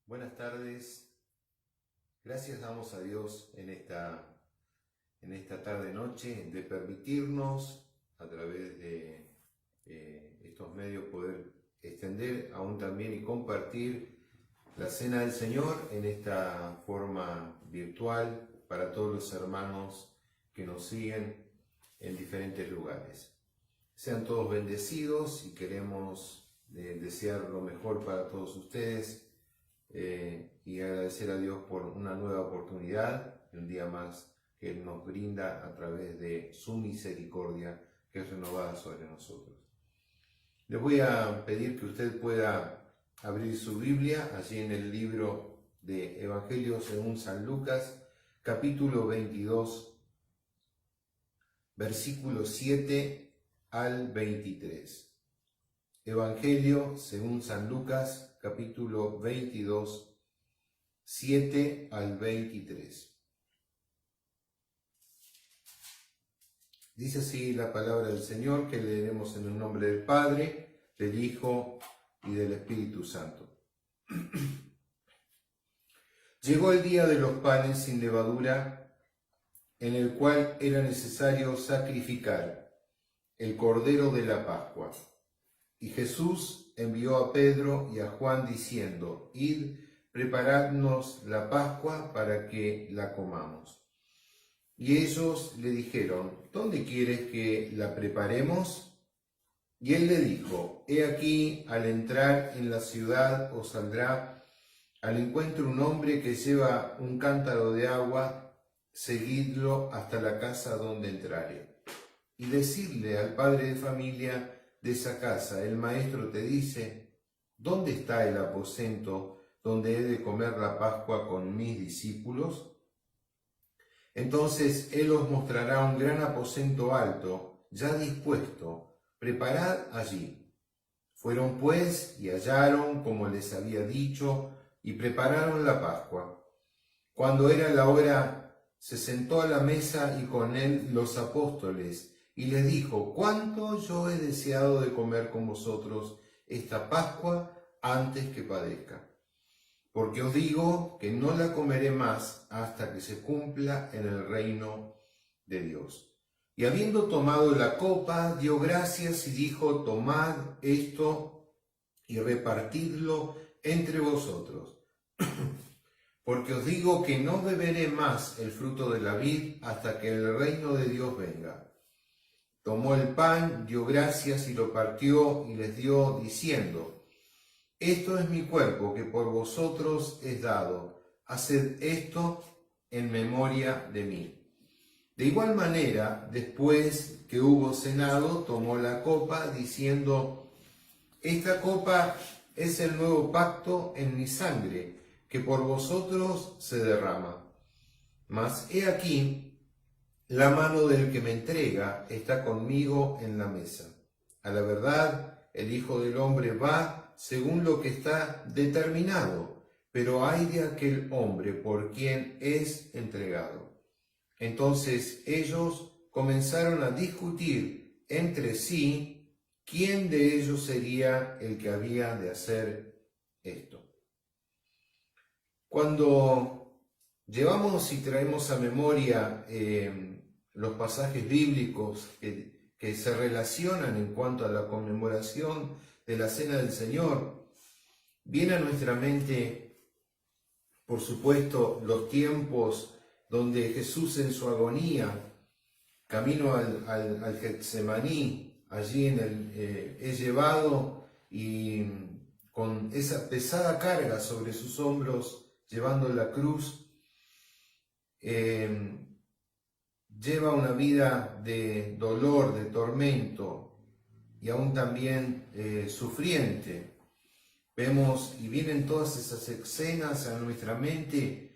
Buenas tardes. Gracias damos a Dios en esta tarde-noche de permitirnos a través de estos medios poder extender aún también y compartir la Cena del Señor en esta forma virtual para todos los hermanos que nos siguen en diferentes lugares. Sean todos bendecidos y queremos desear lo mejor para todos ustedes. Y agradecer a Dios por una nueva oportunidad y un día más que Él nos brinda a través de su misericordia que es renovada sobre nosotros. Les voy a pedir que usted pueda abrir su Biblia allí en el libro de Evangelio según San Lucas, capítulo 22, versículos 7 al 23. Evangelio según San Lucas, capítulo 22, 7 al 23. Dice así la palabra del Señor, que leeremos en el nombre del Padre, del Hijo y del Espíritu Santo. Llegó el día de los panes sin levadura, en el cual era necesario sacrificar el cordero de la Pascua. Y Jesús envió a Pedro y a Juan diciendo: Id, preparadnos la Pascua para que la comamos. Y ellos le dijeron: ¿Dónde quieres que la preparemos? Y él le dijo: He aquí, al entrar en la ciudad os saldrá al encuentro un hombre que lleva un cántaro de agua, seguidlo hasta la casa donde entrare. Y decidle al padre de familia de esa casa: el maestro te dice: ¿dónde está el aposento donde he de comer la Pascua con mis discípulos? Entonces él os mostrará un gran aposento alto, ya dispuesto, preparad allí. Fueron pues y hallaron como les había dicho, y prepararon la Pascua. Cuando era la hora, se sentó a la mesa y con él los apóstoles, y les dijo: cuánto yo he deseado de comer con vosotros esta Pascua antes que padezca. Porque os digo que no la comeré más hasta que se cumpla en el reino de Dios. Y habiendo tomado la copa, dio gracias y dijo: tomad esto y repartidlo entre vosotros. Porque os digo que no beberé más el fruto de la vid hasta que el reino de Dios venga. Tomó el pan, dio gracias y lo partió y les dio, diciendo: esto es mi cuerpo que por vosotros es dado. Haced esto en memoria de mí. De igual manera, después que hubo cenado, tomó la copa, diciendo: esta copa es el nuevo pacto en mi sangre, que por vosotros se derrama. Mas he aquí, la mano del que me entrega está conmigo en la mesa. A la verdad, el Hijo del Hombre va según lo que está determinado, pero ay de aquel hombre por quien es entregado. Entonces ellos comenzaron a discutir entre sí quién de ellos sería el que había de hacer esto. Cuando llevamos y traemos a memoria los pasajes bíblicos que se relacionan en cuanto a la conmemoración de la Cena del Señor, viene a nuestra mente, por supuesto, los tiempos donde Jesús en su agonía, camino al Getsemaní, allí es llevado y con esa pesada carga sobre sus hombros, llevando la cruz, lleva una vida de dolor, de tormento y aún también sufriente. Vemos y vienen todas esas escenas a nuestra mente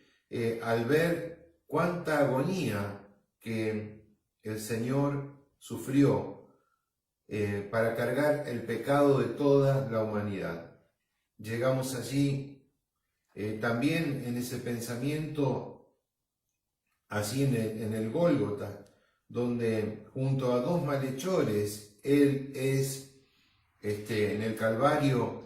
al ver cuánta agonía que el Señor sufrió para cargar el pecado de toda la humanidad. Llegamos allí también en ese pensamiento, allí en el Gólgota, donde junto a dos malhechores, Él es en el Calvario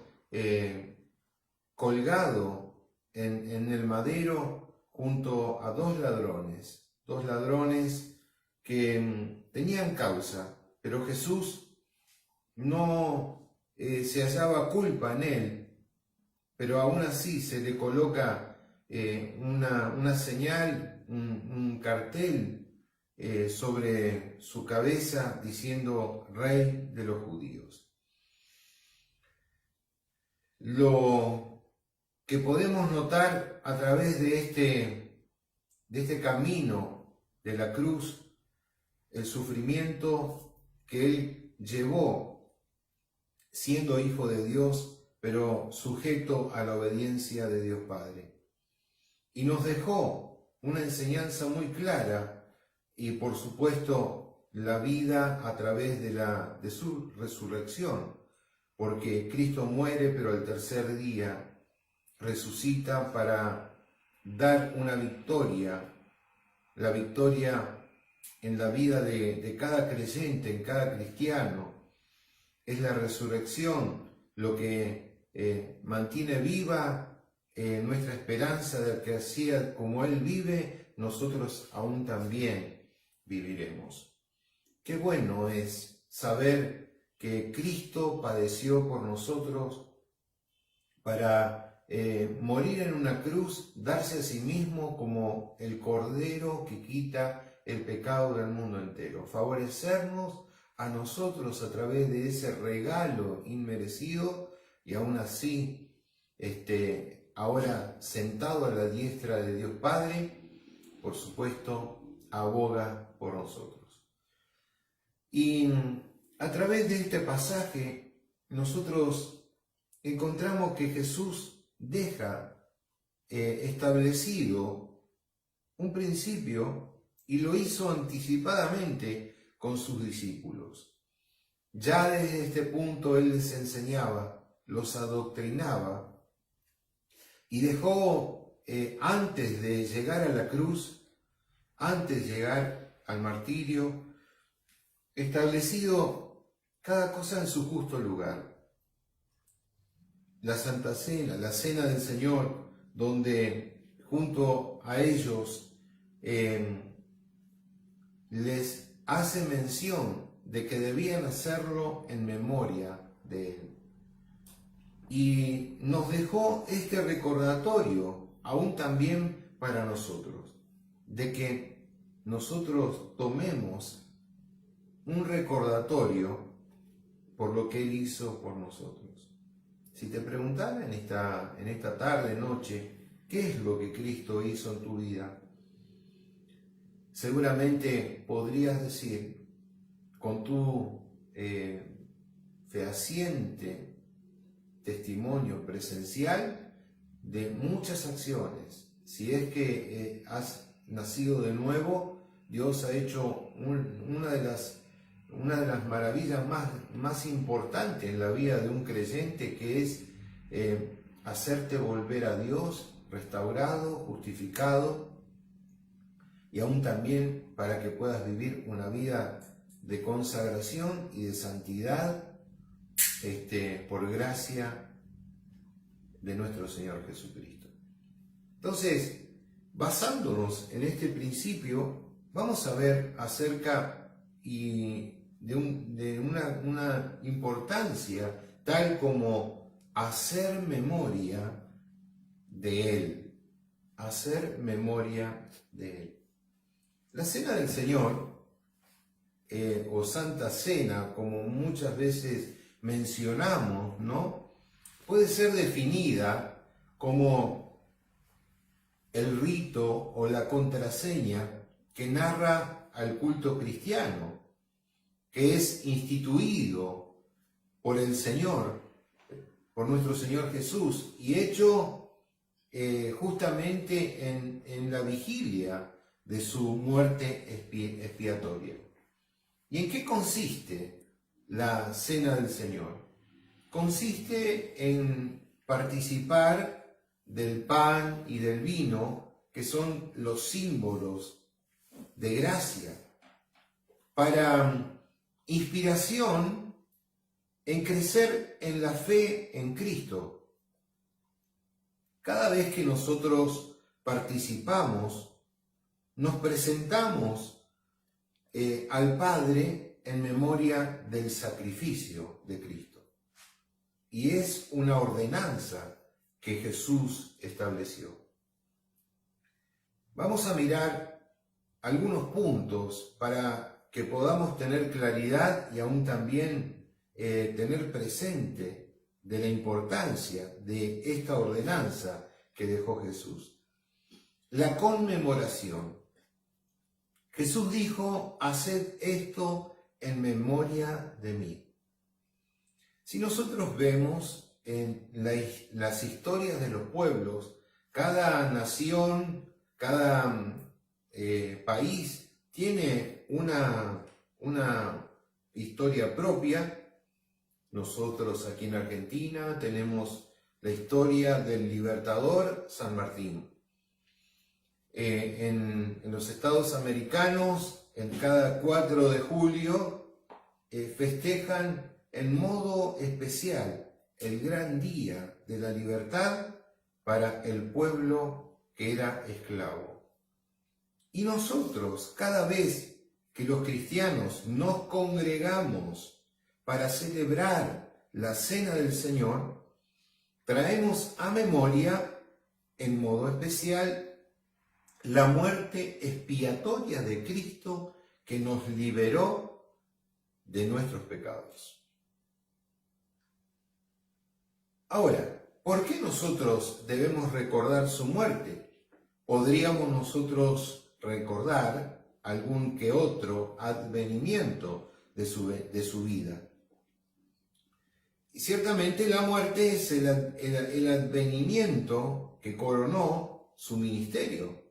colgado en el madero junto a dos ladrones que tenían causa, pero Jesús no se hallaba culpa en él, pero aún así se le coloca una señal, un cartel sobre su cabeza diciendo Rey de los Judíos. Lo que podemos notar a través de este camino de la cruz, el sufrimiento que él llevó siendo hijo de Dios, pero sujeto a la obediencia de Dios Padre. Y nos dejó una enseñanza muy clara y por supuesto la vida a través de su resurrección, porque Cristo muere pero al tercer día resucita para dar una victoria, la victoria en la vida de cada creyente, en cada cristiano. Es la resurrección lo que mantiene viva nuestra esperanza de que así como Él vive, nosotros aún también viviremos. Qué bueno es saber que Cristo padeció por nosotros para morir en una cruz, darse a sí mismo como el Cordero que quita el pecado del mundo entero, favorecernos a nosotros a través de ese regalo inmerecido y aún así, ahora sentado a la diestra de Dios Padre, por supuesto, aboga por nosotros. Y a través de este pasaje nosotros encontramos que Jesús deja establecido un principio y lo hizo anticipadamente con sus discípulos. Ya desde este punto Él les enseñaba, los adoctrinaba y dejó antes de llegar a la cruz, antes de llegar al martirio, establecido cada cosa en su justo lugar. La Santa Cena, la Cena del Señor, donde junto a ellos les hace mención de que debían hacerlo en memoria de Él. Y nos dejó este recordatorio, aún también para nosotros, de que nosotros tomemos un recordatorio por lo que Él hizo por nosotros. Si te preguntara en esta tarde, noche, ¿qué es lo que Cristo hizo en tu vida? Seguramente podrías decir, con tu fehaciente testimonio presencial, de muchas acciones. Si es que has nacido de nuevo, Dios ha hecho una de las maravillas más importantes en la vida de un creyente, que es hacerte volver a Dios, restaurado, justificado, y aún también para que puedas vivir una vida de consagración y de santidad por gracia de nuestro Señor Jesucristo. Entonces, basándonos en este principio, vamos a ver acerca de una importancia tal como hacer memoria de Él, hacer memoria de Él. La Cena del Señor, o Santa Cena, como muchas veces mencionamos, ¿no?, puede ser definida como el rito o la contraseña que narra al culto cristiano, que es instituido por el Señor, por nuestro Señor Jesús, y hecho justamente en la vigilia de su muerte expiatoria. ¿Y en qué consiste la Cena del Señor? Consiste en participar del pan y del vino, que son los símbolos de gracia, para inspiración en crecer en la fe en Cristo. Cada vez que nosotros participamos, nos presentamos al Padre en memoria del sacrificio de Cristo. Y es una ordenanza que Jesús estableció. Vamos a mirar algunos puntos para que podamos tener claridad y aún también tener presente de la importancia de esta ordenanza que dejó Jesús. La conmemoración. Jesús dijo: haced esto en memoria de mí. Si nosotros vemos en las historias de los pueblos, cada nación, cada país tiene una historia propia. Nosotros aquí en Argentina tenemos la historia del libertador San Martín. En los Estados americanos, en cada 4 de julio, festejan en modo especial el gran día de la libertad para el pueblo que era esclavo. Y nosotros, cada vez que los cristianos nos congregamos para celebrar la Cena del Señor, traemos a memoria, en modo especial, la muerte expiatoria de Cristo que nos liberó de nuestros pecados. Ahora, ¿por qué nosotros debemos recordar su muerte? Podríamos nosotros recordar algún que otro advenimiento de su vida. Y ciertamente la muerte es el advenimiento que coronó su ministerio.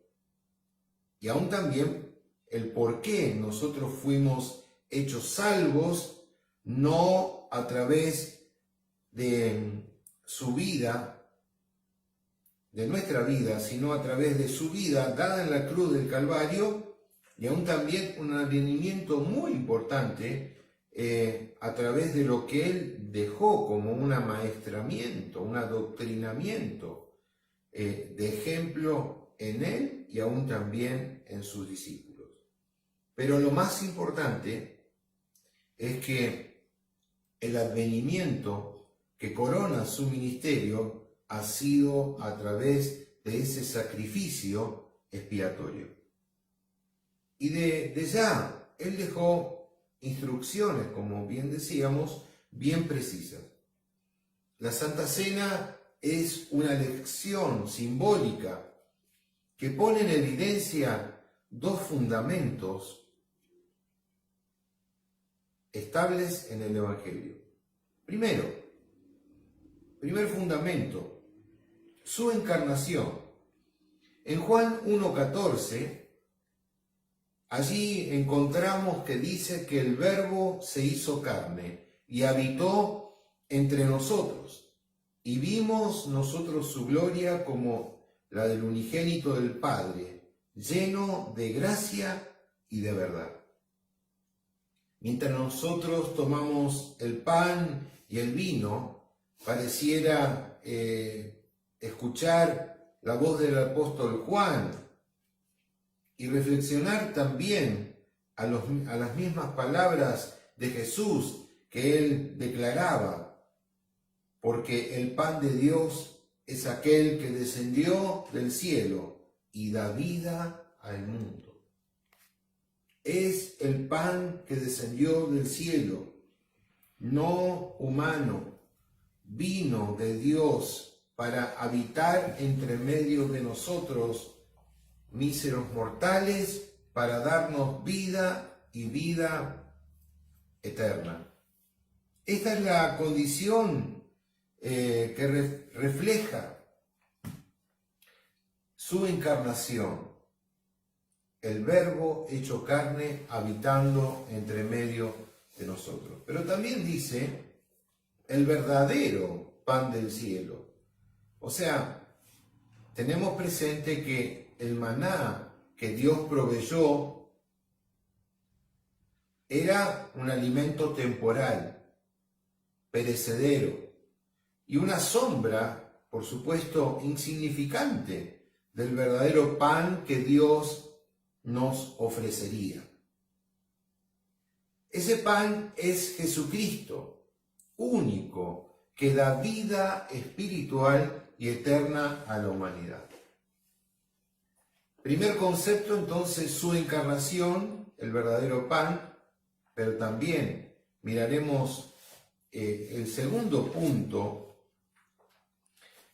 Y aún también el por qué nosotros fuimos hechos salvos, no a través de su vida, de nuestra vida, sino a través de su vida dada en la cruz del Calvario, y aún también un advenimiento muy importante a través de lo que él dejó como un amaestramiento, un adoctrinamiento de ejemplo en él y aún también en sus discípulos. Pero lo más importante es que el advenimiento que corona su ministerio ha sido a través de ese sacrificio expiatorio. Y de ya, él dejó instrucciones, como bien decíamos, bien precisas. La Santa Cena es una lección simbólica que pone en evidencia 2 fundamentos estables en el Evangelio. Primer fundamento, su encarnación. En Juan 1:14, allí encontramos que dice que el Verbo se hizo carne y habitó entre nosotros, y vimos nosotros su gloria como la del unigénito del Padre, lleno de gracia y de verdad. Mientras nosotros tomamos el pan y el vino, pareciera escuchar la voz del apóstol Juan y reflexionar también a las mismas palabras de Jesús que él declaraba, porque el pan de Dios es aquel que descendió del cielo y da vida al mundo. Es el pan que descendió del cielo, no humano, vino de Dios para habitar entre medio de nosotros, míseros mortales, para darnos vida y vida eterna. Esta es la condición que refleja su encarnación, el Verbo hecho carne habitando entre medio de nosotros. Pero también dice el verdadero pan del cielo. O sea, tenemos presente que el maná que Dios proveyó era un alimento temporal, perecedero, y una sombra por supuesto, insignificante del verdadero pan que Dios nos ofrecería. Ese pan es Jesucristo, único, que da vida espiritual y eterna a la humanidad. Primer concepto, entonces, su encarnación, el verdadero pan, pero también miraremos el segundo punto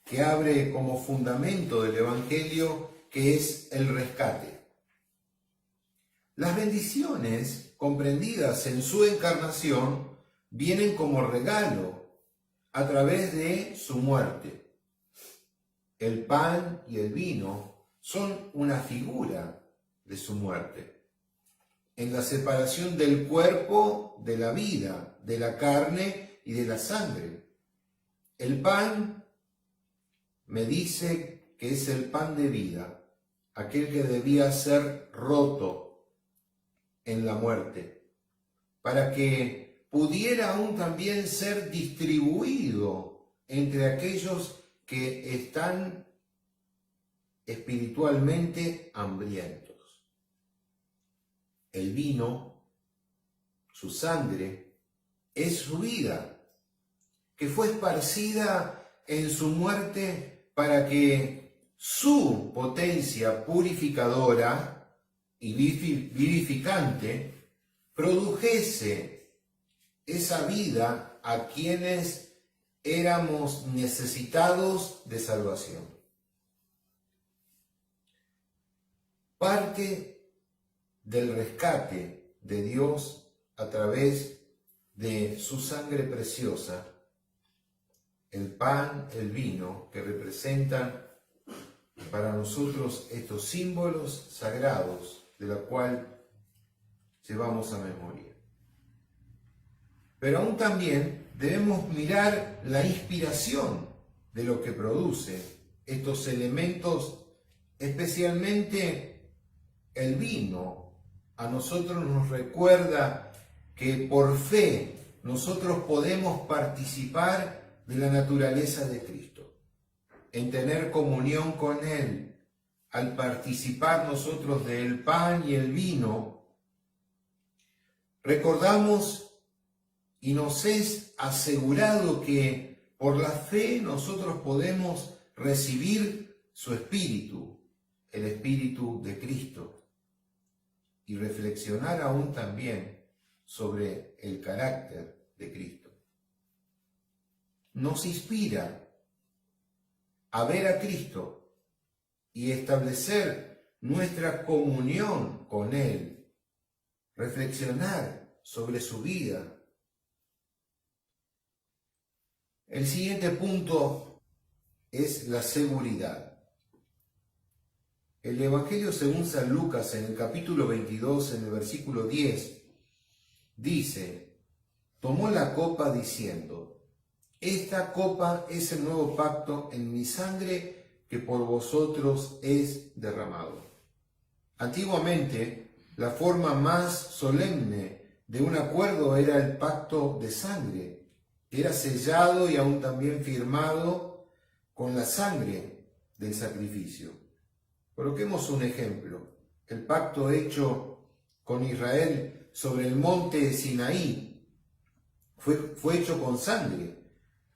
que abre como fundamento del Evangelio, que es el rescate. Las bendiciones comprendidas en su encarnación vienen como regalo a través de su muerte. El pan y el vino son una figura de su muerte, en la separación del cuerpo de la vida, de la carne y de la sangre. El pan me dice que es el pan de vida, aquel que debía ser roto en la muerte, para que pudiera aún también ser distribuido entre aquellos que están espiritualmente hambrientos. El vino, su sangre, es su vida, que fue esparcida en su muerte para que su potencia purificadora y vivificante produjese esa vida a quienes éramos necesitados de salvación. Parte del rescate de Dios a través de su sangre preciosa, el pan, el vino, que representan para nosotros estos símbolos sagrados de la cual llevamos a memoria. Pero aún también debemos mirar la inspiración de lo que produce estos elementos, especialmente el vino. A nosotros nos recuerda que por fe nosotros podemos participar de la naturaleza de Cristo, en tener comunión con Él. Al participar nosotros del pan y el vino, recordamos y nos es asegurado que por la fe nosotros podemos recibir su Espíritu, el Espíritu de Cristo, y reflexionar aún también sobre el carácter de Cristo. Nos inspira a ver a Cristo y establecer nuestra comunión con Él, reflexionar sobre su vida. El siguiente punto es la seguridad. El Evangelio según San Lucas, en el capítulo 22, en el versículo 10, dice: tomó la copa diciendo: esta copa es el nuevo pacto en mi sangre que por vosotros es derramado. Antiguamente, la forma más solemne de un acuerdo era el pacto de sangre, que era sellado y aún también firmado con la sangre del sacrificio. Coloquemos un ejemplo: el pacto hecho con Israel sobre el monte Sinaí fue hecho con sangre,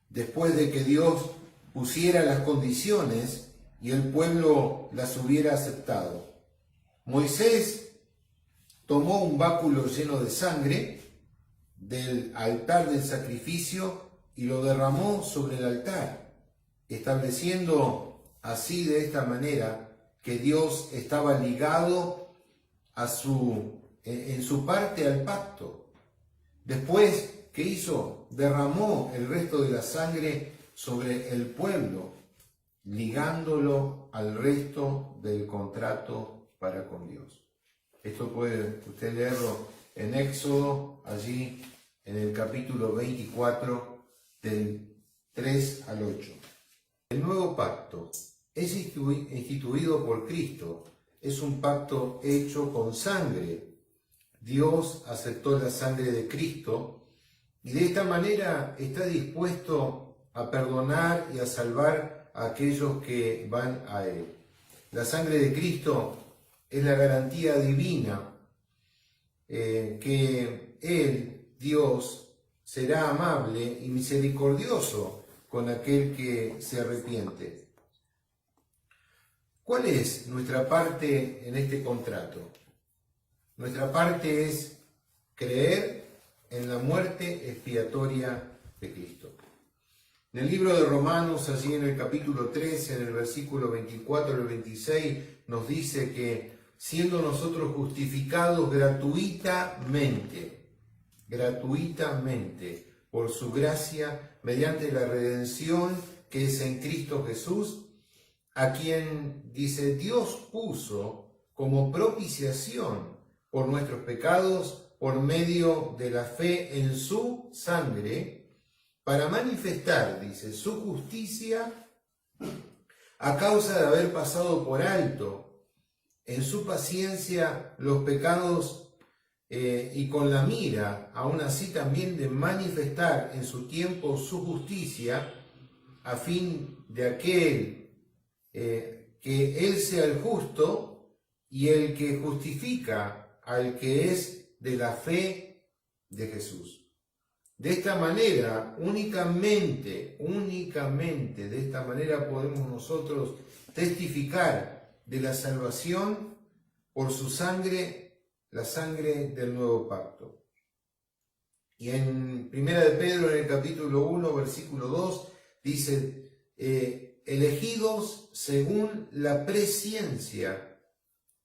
después de que Dios pusiera las condiciones y el pueblo las hubiera aceptado. Moisés tomó un báculo lleno de sangre del altar del sacrificio y lo derramó sobre el altar, estableciendo así de esta manera que Dios estaba ligado en su parte al pacto. Después, ¿qué hizo? Derramó el resto de la sangre sobre el pueblo, ligándolo al resto del contrato para con Dios. Esto puede usted leerlo en Éxodo, allí en el capítulo 24, del 3 al 8. El nuevo pacto es instituido por Cristo, es un pacto hecho con sangre. Dios aceptó la sangre de Cristo y de esta manera está dispuesto a perdonar y a salvar a aquellos que van a Él. La sangre de Cristo es la garantía divina que Él, Dios, será amable y misericordioso con aquel que se arrepiente. ¿Cuál es nuestra parte en este contrato? Nuestra parte es creer en la muerte expiatoria de Cristo. En el libro de Romanos, allí en el capítulo 13, en el versículo 24 al 26, nos dice que siendo nosotros justificados gratuitamente, por su gracia, mediante la redención que es en Cristo Jesús, a quien, dice, Dios puso como propiciación por nuestros pecados por medio de la fe en su sangre, para manifestar, dice, su justicia a causa de haber pasado por alto en su paciencia los pecados y con la mira, aún así también de manifestar en su tiempo su justicia, a fin de aquel que Él sea el justo y el que justifica al que es de la fe de Jesús. De esta manera, únicamente de esta manera podemos nosotros testificar de la salvación por su sangre, la sangre del nuevo pacto. Y en 1 de Pedro, en el capítulo 1, versículo 2, dice, elegidos según la presciencia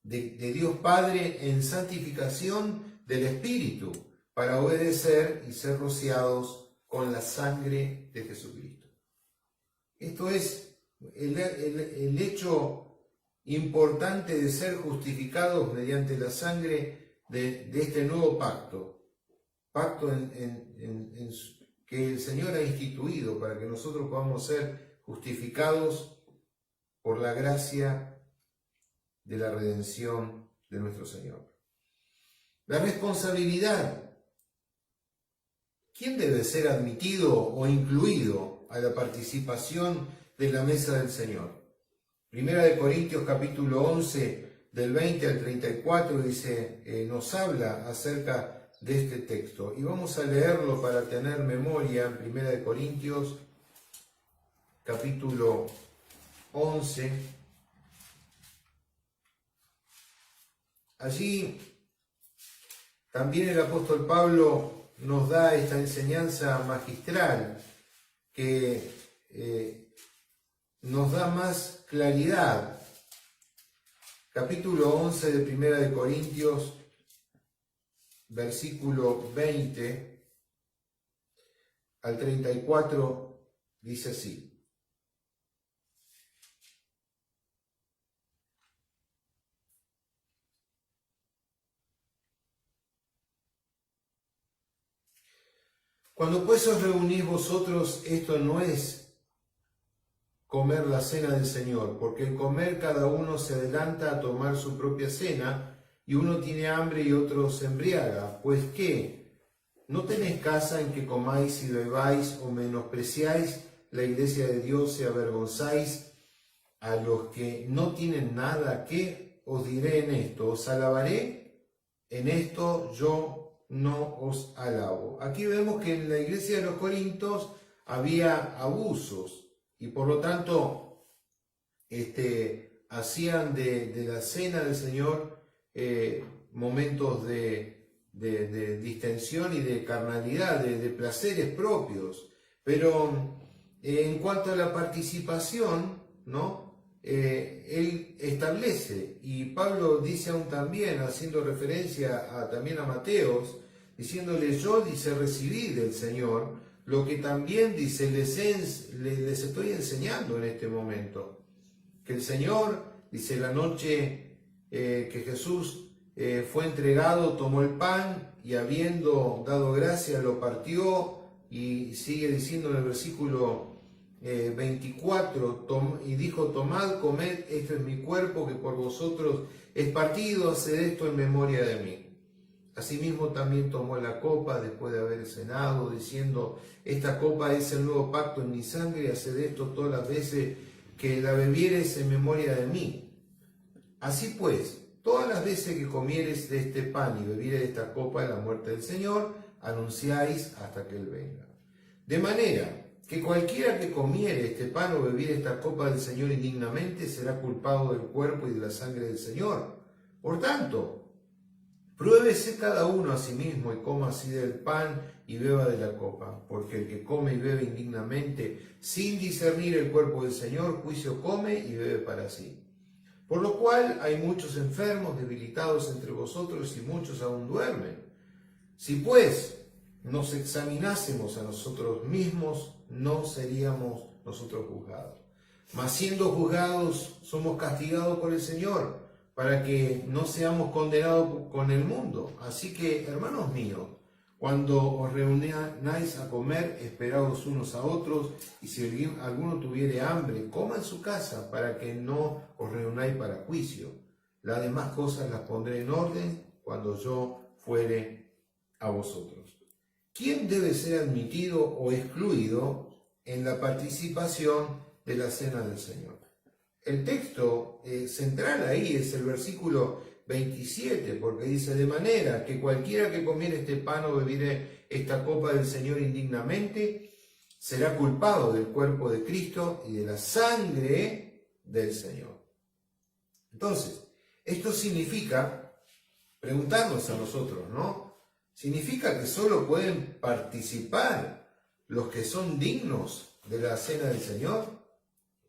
de Dios Padre en santificación del Espíritu, para obedecer y ser rociados con la sangre de Jesucristo. Esto es el hecho importante de ser justificados mediante la sangre de este nuevo pacto que el Señor ha instituido para que nosotros podamos ser justificados por la gracia de la redención de nuestro Señor. La responsabilidad. ¿Quién debe ser admitido o incluido a la participación de la mesa del Señor? Primera de Corintios capítulo 11, del 20 al 34, dice, nos habla acerca de este texto. Y vamos a leerlo para tener memoria en Primera de Corintios capítulo 11. Allí también el apóstol Pablo nos da esta enseñanza magistral que nos da más claridad. Capítulo 11 de Primera de Corintios, versículo 20 al 34, dice así. Cuando pues os reunís vosotros, esto no es comer la cena del Señor, porque el comer cada uno se adelanta a tomar su propia cena, y uno tiene hambre y otro se embriaga. Pues ¿qué? ¿No tenéis casa en que comáis y bebáis, o menospreciáis la iglesia de Dios y avergonzáis a los que no tienen nada? ¿Qué os diré en esto? ¿Os alabaré? En esto yo no os alabo. Aquí vemos que en la iglesia de los Corintios había abusos y por lo tanto hacían de la cena del Señor momentos de distensión y de carnalidad, de placeres propios. Pero en cuanto a la participación, ¿no? Él establece, y Pablo dice aún también, haciendo referencia también a Mateos, diciéndole, yo, dice, recibí del Señor lo que también, dice, les estoy enseñando en este momento. Que el Señor, dice, la noche que Jesús fue entregado, tomó el pan y habiendo dado gracia lo partió, y sigue diciendo en el versículo 24, y dijo, tomad, comed, esto es mi cuerpo que por vosotros es partido, haced esto en memoria de mí. Asimismo también tomó la copa después de haber cenado, diciendo, esta copa es el nuevo pacto en mi sangre, haced esto todas las veces que la bebieres en memoria de mí. Así pues, todas las veces que comieres de este pan y bebieres de esta copa de la muerte del Señor, anunciáis hasta que Él venga. De manera que cualquiera que comiere este pan o bebiere esta copa del Señor indignamente será culpado del cuerpo y de la sangre del Señor. Por tanto, pruébese cada uno a sí mismo y coma así del pan y beba de la copa, porque el que come y bebe indignamente sin discernir el cuerpo del Señor, juicio come y bebe para sí. Por lo cual hay muchos enfermos, debilitados entre vosotros y muchos aún duermen. Si pues nos examinásemos a nosotros mismos, no seríamos nosotros juzgados. Mas siendo juzgados, somos castigados por el Señor, para que no seamos condenados con el mundo. Así que, hermanos míos, cuando os reunáis a comer, esperaos unos a otros, y si alguno tuviere hambre, coma en su casa, para que no os reunáis para juicio. Las demás cosas las pondré en orden cuando yo fuere a vosotros. ¿Quién debe ser admitido o excluido en la participación de la cena del Señor? El texto central ahí es el versículo 27, porque dice: de manera que cualquiera que comiere este pan o bebiere esta copa del Señor indignamente, será culpado del cuerpo de Cristo y de la sangre del Señor. Entonces, esto significa preguntarnos a nosotros, ¿no? ¿Significa que solo pueden participar los que son dignos de la cena del Señor?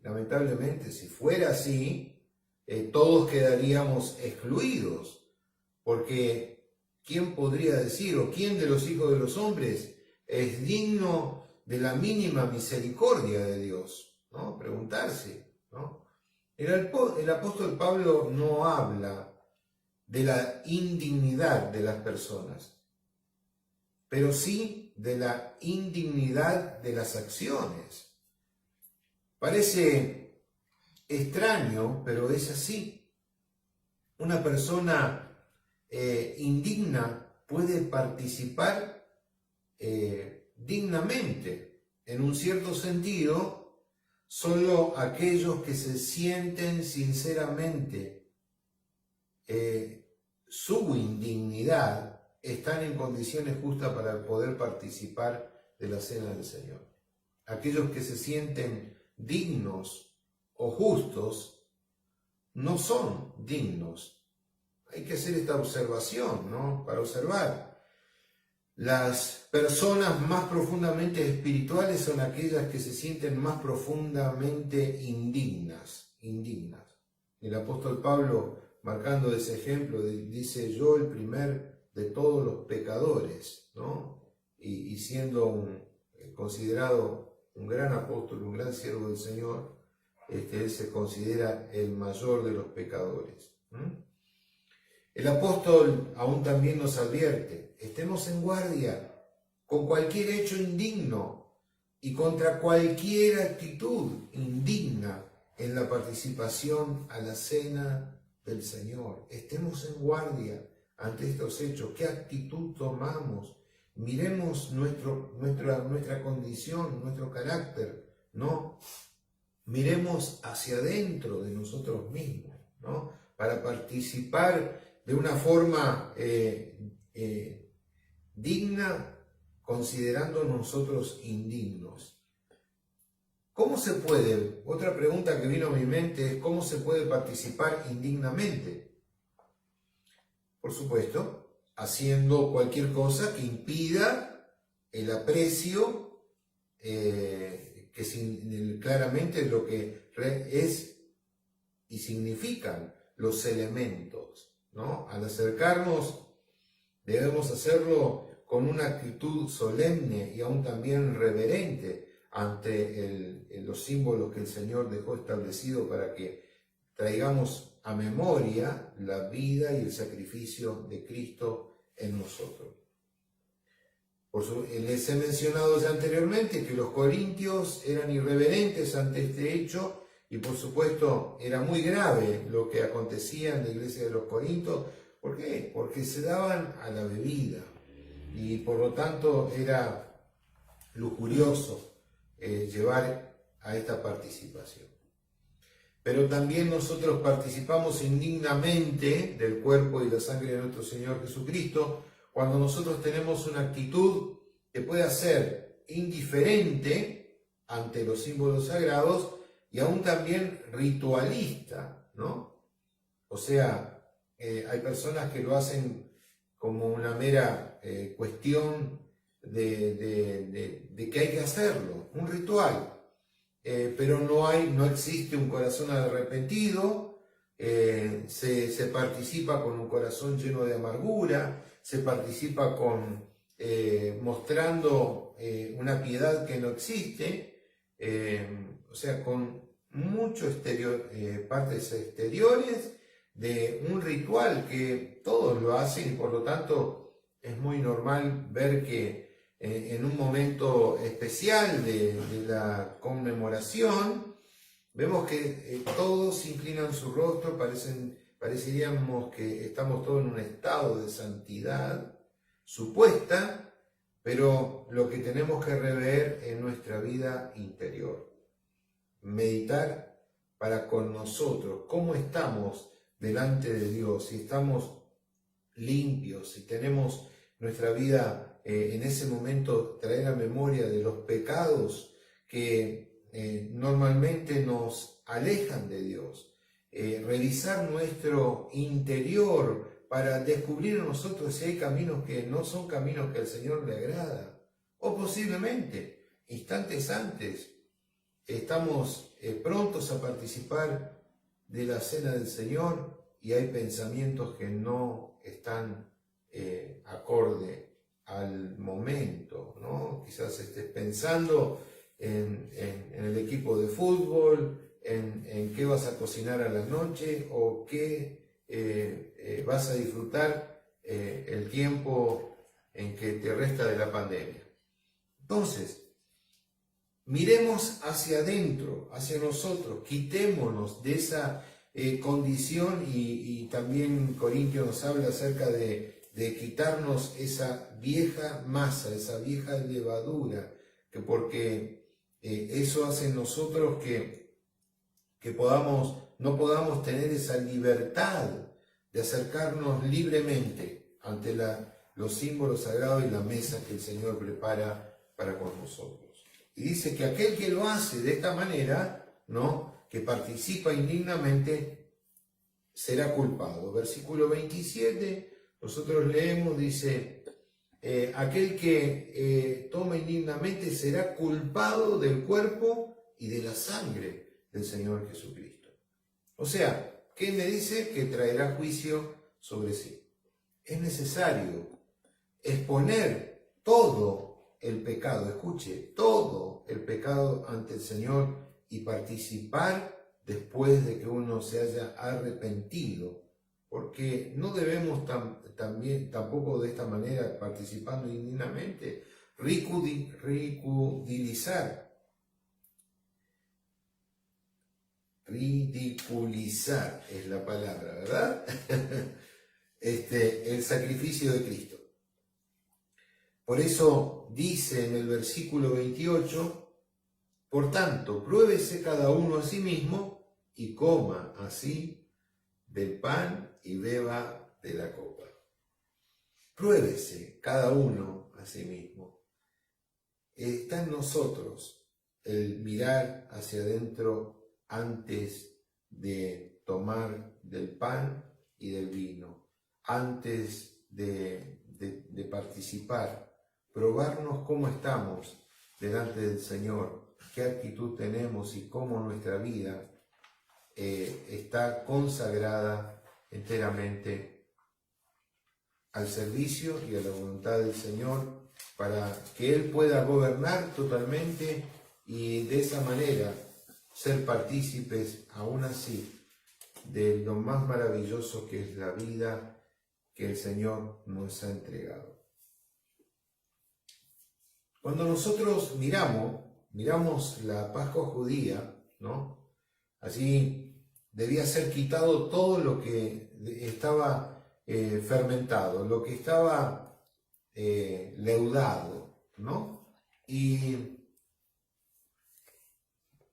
Lamentablemente, si fuera así, todos quedaríamos excluidos, porque ¿quién podría decir, o quién de los hijos de los hombres es digno de la mínima misericordia de Dios? ¿No? Preguntarse, ¿no? El apóstol Pablo no habla de la indignidad de las personas, pero sí de la indignidad de las acciones. Parece extraño, pero es así. Una persona indigna puede participar dignamente. En un cierto sentido, solo aquellos que se sienten sinceramente su indignidad están en condiciones justas para poder participar de la cena del Señor. Aquellos que se sienten dignos o justos no son dignos. Hay que hacer esta observación, ¿no? Para observar. Las personas más profundamente espirituales son aquellas que se sienten más profundamente indignas. El apóstol Pablo, marcando ese ejemplo, dice: yo el primer de todos los pecadores, ¿no? Y siendo considerado un gran apóstol, un gran siervo del Señor, él se considera el mayor de los pecadores. El apóstol aún también nos advierte: estemos en guardia con cualquier hecho indigno y contra cualquier actitud indigna en la participación a la cena del Señor. Estemos en guardia ante estos hechos. ¿Qué actitud tomamos? Miremos nuestra condición, nuestro carácter, ¿no? Miremos hacia adentro de nosotros mismos, ¿no? Para participar de una forma digna, considerando nosotros indignos. ¿Cómo se puede? Otra pregunta que vino a mi mente es: ¿cómo se puede participar indignamente? Por supuesto, haciendo cualquier cosa que impida el aprecio, que claramente lo que es y significan los elementos, ¿no? Al acercarnos debemos hacerlo con una actitud solemne y aún también reverente ante los símbolos que el Señor dejó establecido para que traigamos a memoria la vida y el sacrificio de Cristo en nosotros. Les he mencionado ya anteriormente que los corintios eran irreverentes ante este hecho, y por supuesto era muy grave lo que acontecía en la iglesia de los Corintios. ¿Por qué? Porque se daban a la bebida y por lo tanto era lujurioso llevar a esta participación. pero también nosotros participamos indignamente del cuerpo y la sangre de nuestro Señor Jesucristo cuando nosotros tenemos una actitud que pueda ser indiferente ante los símbolos sagrados y aún también ritualista, ¿no? O sea, hay personas que lo hacen como una mera cuestión de que hay que hacerlo, un ritual. Pero no existe un corazón arrepentido, se participa con un corazón lleno de amargura, se participa mostrando una piedad que no existe, o sea, con muchos partes exteriores de un ritual que todos lo hacen y por lo tanto es muy normal ver que en un momento especial de la conmemoración, vemos que todos inclinan su rostro, pareceríamos que estamos todos en un estado de santidad supuesta, pero lo que tenemos que rever es nuestra vida interior. Meditar para con nosotros, cómo estamos delante de Dios, si estamos limpios, si tenemos nuestra vida en ese momento, traer a memoria de los pecados que normalmente nos alejan de Dios, revisar nuestro interior para descubrir en nosotros si hay caminos que no son caminos que al Señor le agrada, o posiblemente instantes antes estamos prontos a participar de la cena del Señor y hay pensamientos que no están acorde al momento, ¿no? Quizás estés pensando en el equipo de fútbol, en qué vas a cocinar a la noche o qué vas a disfrutar el tiempo en que te resta de la pandemia. Entonces, miremos hacia adentro, hacia nosotros, quitémonos de esa condición y también Corintios nos habla acerca de quitarnos esa vieja masa, esa vieja levadura, que porque eso hace en nosotros que no podamos tener esa libertad de acercarnos libremente ante los símbolos sagrados y la mesa que el Señor prepara para con nosotros. Y dice que aquel que lo hace de esta manera, ¿no?, que participa indignamente, será culpado. Versículo 27, nosotros leemos, dice, aquel que toma indignamente será culpado del cuerpo y de la sangre del Señor Jesucristo. O sea, ¿qué me dice? Que traerá juicio sobre sí. Es necesario exponer todo el pecado, escuche, todo el pecado ante el Señor y participar después de que uno se haya arrepentido, porque no debemos tampoco de esta manera, participando indignamente, ridiculizar es la palabra, ¿verdad? El sacrificio de Cristo. Por eso dice en el versículo 28, por tanto, pruébese cada uno a sí mismo y coma así del pan y beba de la copa. Pruébese cada uno a sí mismo. Está en nosotros el mirar hacia adentro antes de tomar del pan y del vino, antes de participar, probarnos cómo estamos delante del Señor, qué actitud tenemos y cómo nuestra vida está consagrada enteramente al servicio y a la voluntad del Señor para que Él pueda gobernar totalmente y de esa manera ser partícipes aún así de lo más maravilloso que es la vida que el Señor nos ha entregado. Cuando nosotros miramos la Pascua judía, ¿no? Allí debía ser quitado todo lo que estaba fermentado, lo que estaba leudado, ¿no? Y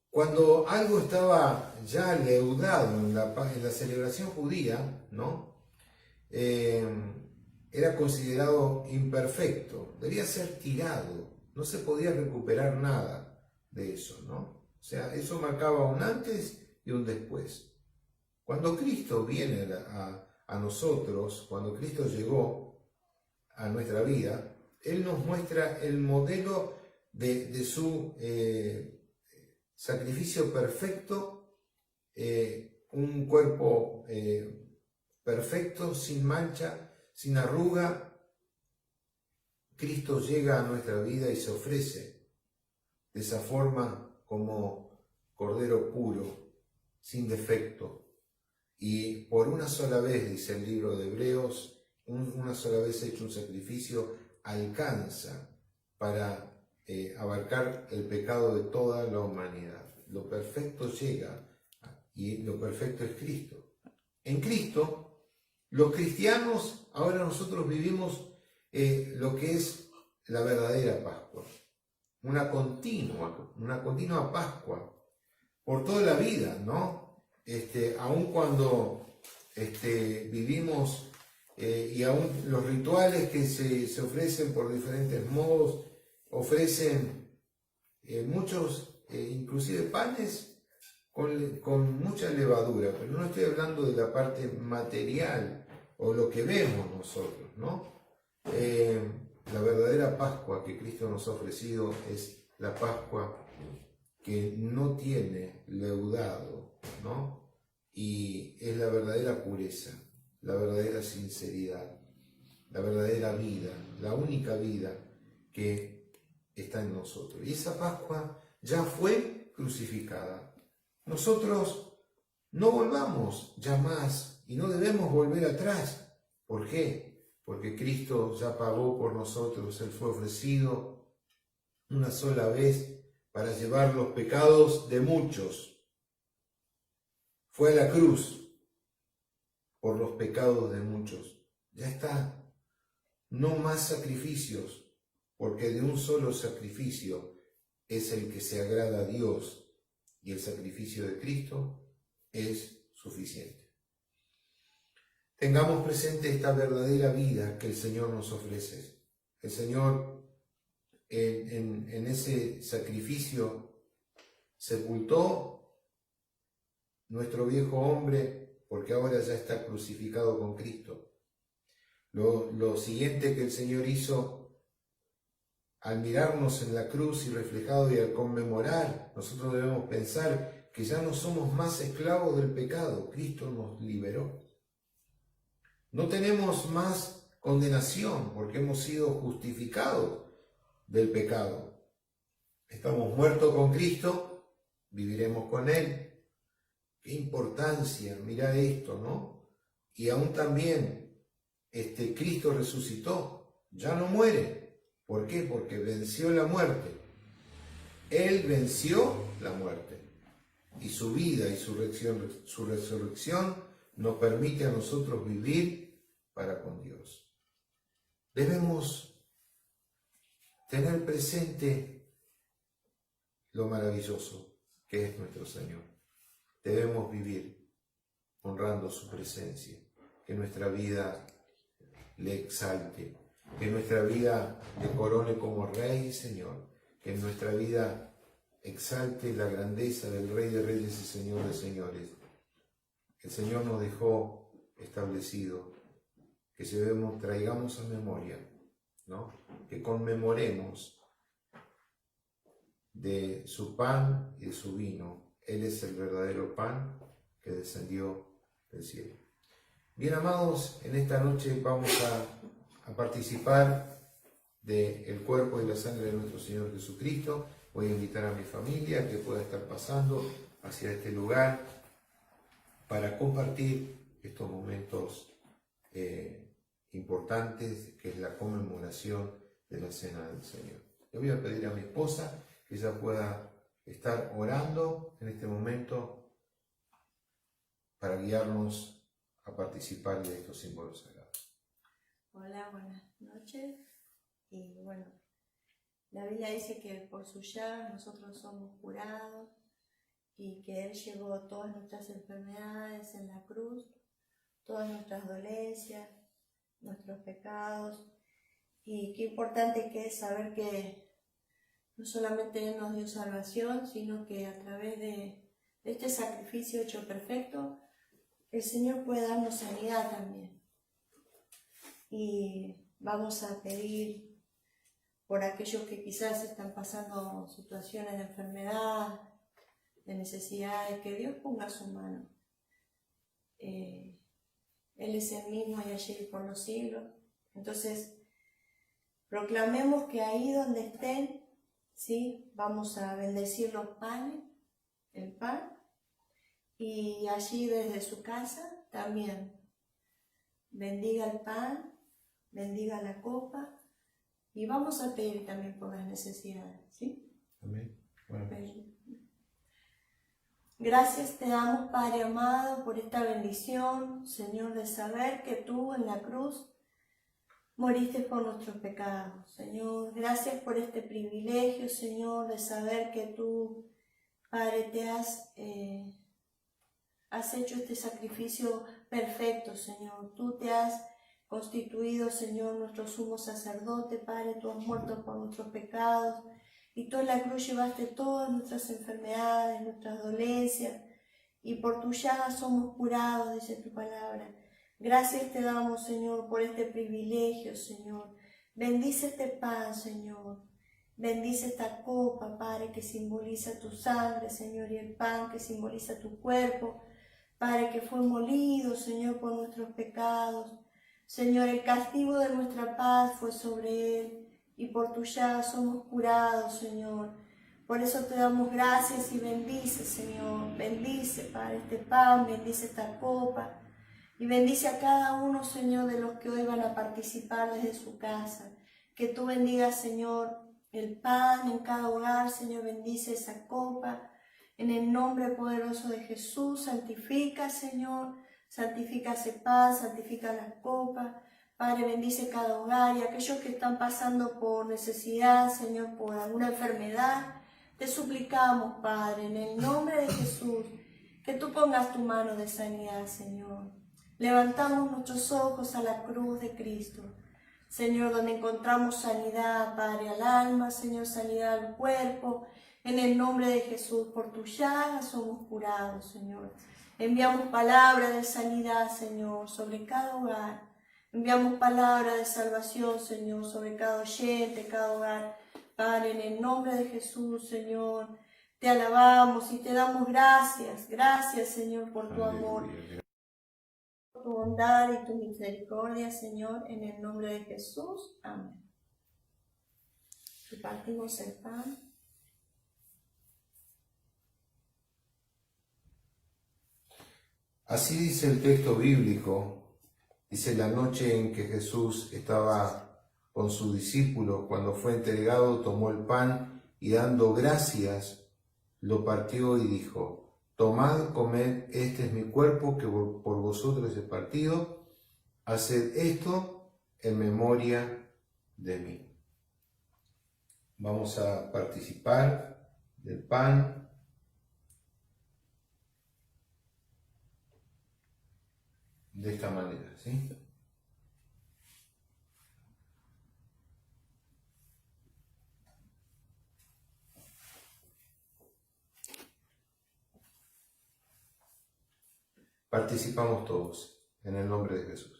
cuando algo estaba ya leudado en la celebración judía, ¿no? Era considerado imperfecto, debía ser tirado, no se podía recuperar nada de eso, ¿no? O sea, eso marcaba un antes y un después. Cuando Cristo viene a nosotros, cuando Cristo llegó a nuestra vida, Él nos muestra el modelo de su sacrificio perfecto, un cuerpo perfecto, sin mancha, sin arruga. Cristo llega a nuestra vida y se ofrece de esa forma como Cordero puro, sin defecto. Y por una sola vez, dice el libro de Hebreos, una sola vez hecho un sacrificio, alcanza para abarcar el pecado de toda la humanidad. Lo perfecto llega y lo perfecto es Cristo. En Cristo, los cristianos, ahora nosotros vivimos lo que es la verdadera Pascua, una continua Pascua por toda la vida, ¿no? Aun cuando vivimos y aún los rituales que se ofrecen por diferentes modos, ofrecen muchos, inclusive panes con mucha levadura, pero no estoy hablando de la parte material o lo que vemos nosotros, ¿no? La verdadera Pascua que Cristo nos ha ofrecido es la Pascua que no tiene leudado, ¿no? Y es la verdadera pureza, la verdadera sinceridad, la verdadera vida, la única vida que está en nosotros. Y esa Pascua ya fue crucificada. Nosotros no volvamos ya más y no debemos volver atrás. ¿Por qué? Porque Cristo ya pagó por nosotros, Él fue ofrecido una sola vez para llevar los pecados de muchos. Fue a la cruz por los pecados de muchos. Ya está. No más sacrificios, porque de un solo sacrificio es el que se agrada a Dios y el sacrificio de Cristo es suficiente. Tengamos presente esta verdadera vida que el Señor nos ofrece. El Señor en ese sacrificio sepultó nuestro viejo hombre porque ahora ya está crucificado con Cristo. Lo siguiente que el Señor hizo al mirarnos en la cruz y reflejado y al conmemorar, nosotros debemos pensar que ya no somos más esclavos del pecado. Cristo nos liberó. No tenemos más condenación porque hemos sido justificados del pecado. Estamos muertos con Cristo, viviremos con Él. Qué importancia, mira esto, ¿no? Y aún también Cristo resucitó, ya no muere. ¿Por qué? Porque venció la muerte. Él venció la muerte. Y su vida y su resurrección nos permite a nosotros vivir para con Dios. Debemos tener presente lo maravilloso que es nuestro Señor. Debemos vivir honrando su presencia, que nuestra vida le exalte, que nuestra vida le corone como Rey y Señor, que en nuestra vida exalte la grandeza del Rey de Reyes y Señor de Señores. El Señor nos dejó establecido que traigamos a memoria, ¿no? Que conmemoremos de su pan y de su vino. Él es el verdadero pan que descendió del cielo. Bien, amados, en esta noche vamos a participar del cuerpo y la sangre de nuestro Señor Jesucristo. Voy a invitar a mi familia que pueda estar pasando hacia este lugar para compartir estos momentos importantes, que es la conmemoración de la Cena del Señor. Le voy a pedir a mi esposa que ella pueda estar orando en este momento para guiarnos a participar de estos símbolos sagrados. Hola, buenas noches. Y bueno, la Biblia dice que por su llaga nosotros somos curados. y que Él llevó todas nuestras enfermedades en la cruz, todas nuestras dolencias, nuestros pecados. Y qué importante que es saber que no solamente Él nos dio salvación, sino que a través de este sacrificio hecho perfecto, el Señor puede darnos sanidad también. Y vamos a pedir por aquellos que quizás están pasando situaciones de enfermedad, de necesidades, que Dios ponga su mano. Él es el mismo y ayer y por los siglos. Entonces, proclamemos que ahí donde estén, ¿sí? Vamos a bendecir los panes, el pan, y allí desde su casa también bendiga el pan, bendiga la copa, y vamos a pedir también por las necesidades, ¿sí? Amén. Bueno. Gracias te damos, Padre amado, por esta bendición, Señor, de saber que tú en la cruz moriste por nuestros pecados, Señor. Gracias por este privilegio, Señor, de saber que tú, Padre, te has hecho este sacrificio perfecto, Señor. Tú te has constituido, Señor, nuestro sumo sacerdote, Padre. Tú has muerto por nuestros pecados y tú en la cruz llevaste todas nuestras enfermedades, nuestras dolencias, y por tu llaga somos curados, dice tu palabra. Gracias te damos, Señor, por este privilegio, Señor. Bendice este pan, Señor. Bendice esta copa, Padre, que simboliza tu sangre, Señor, y el pan que simboliza tu cuerpo, Padre, que fue molido, Señor, por nuestros pecados. Señor, el castigo de nuestra paz fue sobre él, y por tu llaga somos curados, Señor. Por eso te damos gracias y bendice, Señor. Bendice, Padre, este pan, bendice esta copa. Y bendice a cada uno, Señor, de los que hoy van a participar desde su casa. Que tú bendigas, Señor, el pan en cada hogar, Señor, bendice esa copa. En el nombre poderoso de Jesús, santifica, Señor, santifica ese pan, santifica la copa. Padre, bendice cada hogar y aquellos que están pasando por necesidad, Señor, por alguna enfermedad. Te suplicamos, Padre, en el nombre de Jesús, que tú pongas tu mano de sanidad, Señor. Levantamos nuestros ojos a la cruz de Cristo, Señor, donde encontramos sanidad, Padre, al alma, Señor, sanidad al cuerpo. En el nombre de Jesús, por tu llaga somos curados, Señor. Enviamos palabra de sanidad, Señor, sobre cada hogar. Enviamos palabra de salvación, Señor, sobre cada oyente, cada hogar. Padre, en el nombre de Jesús, Señor, te alabamos y te damos gracias. Gracias, Señor, por tu amor, por tu bondad y tu misericordia, Señor, en el nombre de Jesús. Amén. Y partimos el pan. Así dice el texto bíblico, dice la noche en que Jesús estaba con sus discípulos, cuando fue entregado, tomó el pan y dando gracias, lo partió y dijo: tomad, comed, este es mi cuerpo que por vosotros es partido, haced esto en memoria de mí. Vamos a participar del pan. De esta manera, ¿sí? Participamos todos en el nombre de Jesús.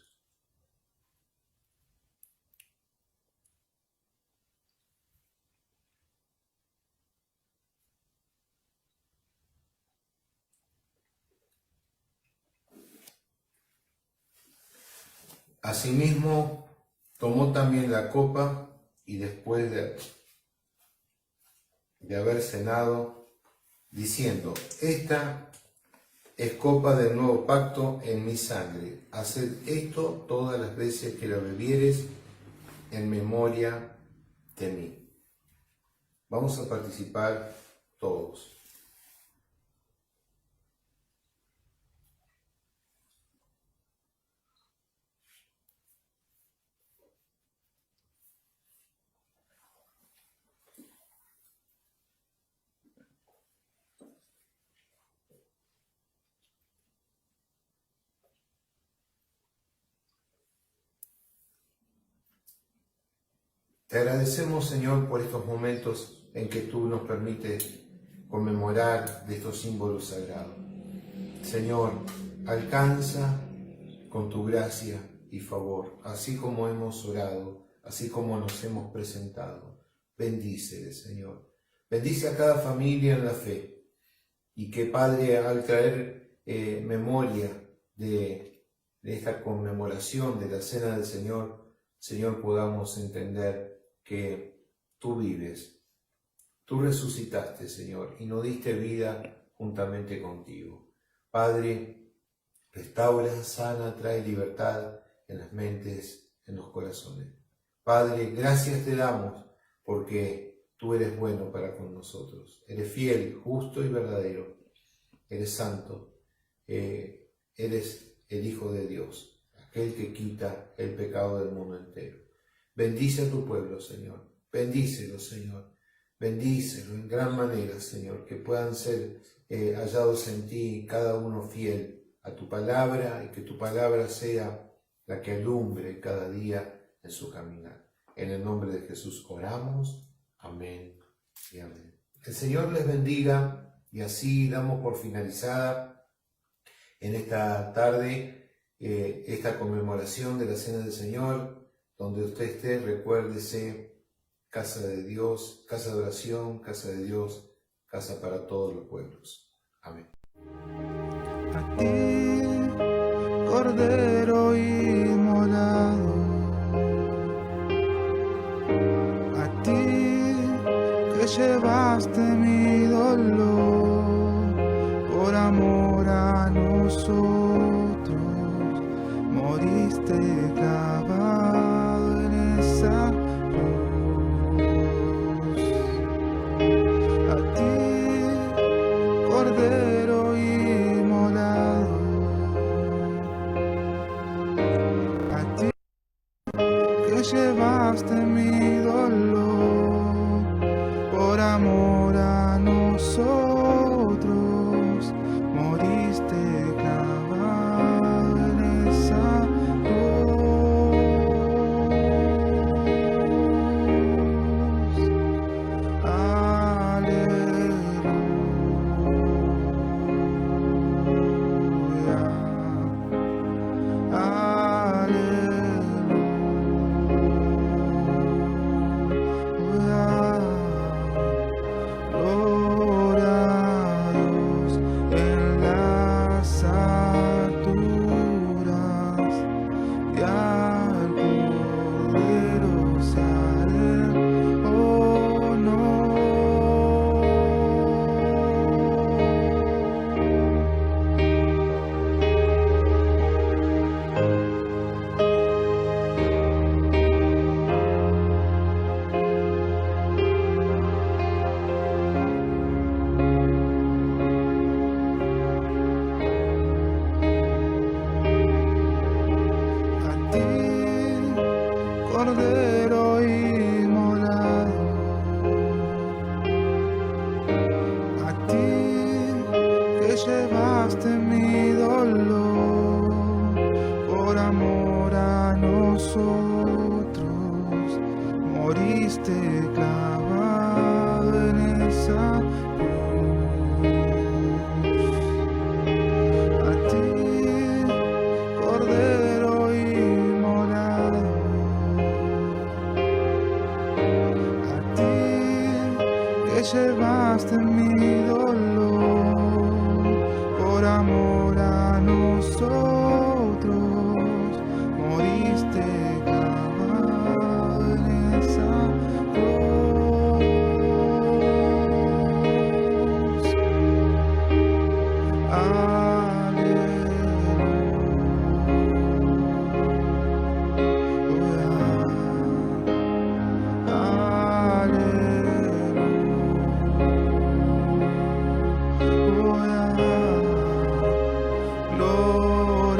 Asimismo, tomó también la copa y después de haber cenado, diciendo: esta es copa del nuevo pacto en mi sangre. Haced esto todas las veces que la bebiereis en memoria de mí. Vamos a participar todos. Te agradecemos, Señor, por estos momentos en que tú nos permites conmemorar de estos símbolos sagrados. Señor, alcanza con tu gracia y favor, así como hemos orado, así como nos hemos presentado. Bendícele, Señor. Bendice a cada familia en la fe y que, Padre, al traer memoria de esta conmemoración de la Cena del Señor, Señor, podamos entender que tú vives, tú resucitaste, Señor, y nos diste vida juntamente contigo. Padre, restaura, sana, trae libertad en las mentes, en los corazones. Padre, gracias te damos porque tú eres bueno para con nosotros. Eres fiel, justo y verdadero. Eres santo. Eres el Hijo de Dios, aquel que quita el pecado del mundo entero. Bendice a tu pueblo, Señor. Bendícelo, Señor. Bendícelo en gran manera, Señor, que puedan ser hallados en ti, cada uno fiel a tu palabra, y que tu palabra sea la que alumbre cada día en su caminar. En el nombre de Jesús oramos. Amén y amén. El Señor les bendiga, y así damos por finalizada en esta tarde esta conmemoración de la Cena del Señor. Donde usted esté, recuérdese, casa de Dios, casa de oración, casa de Dios, casa para todos los pueblos. Amén. A ti, Cordero inmolado, a ti que llevaste mi dolor, por amor a nosotros, moriste clavado en esa cruz. A ti, Cordero inmolado, a ti que llevaste mi dolor, por amor a nosotros, moriste clavado en esa Cordero inmolado, a ti que llevaste mi dolor, por amor a nosotros, moriste clavado en esa cruz. A ti, Cordero inmolado, que llevaste mi dolor, por amor a nosotros, moriste clavado en esa cruz. Gloria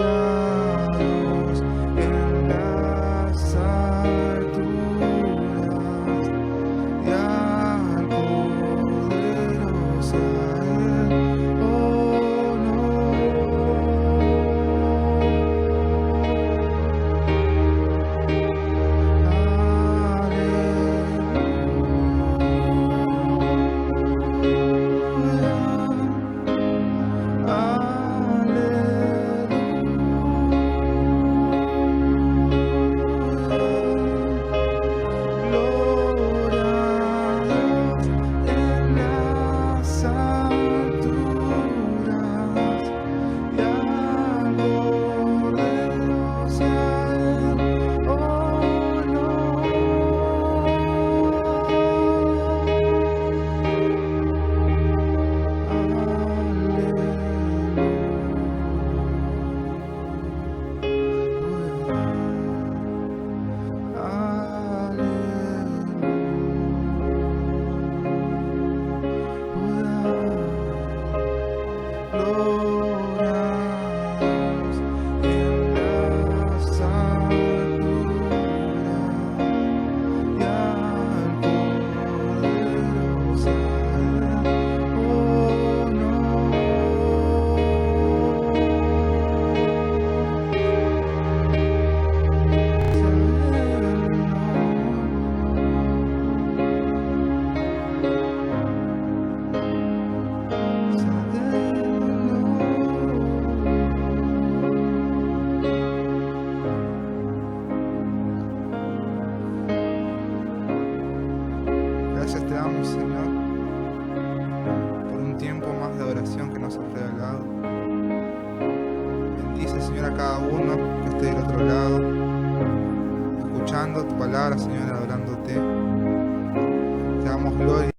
lado. Bendice, Señor, a cada uno que esté del otro lado, escuchando tu palabra, Señor, adorándote. Te damos gloria.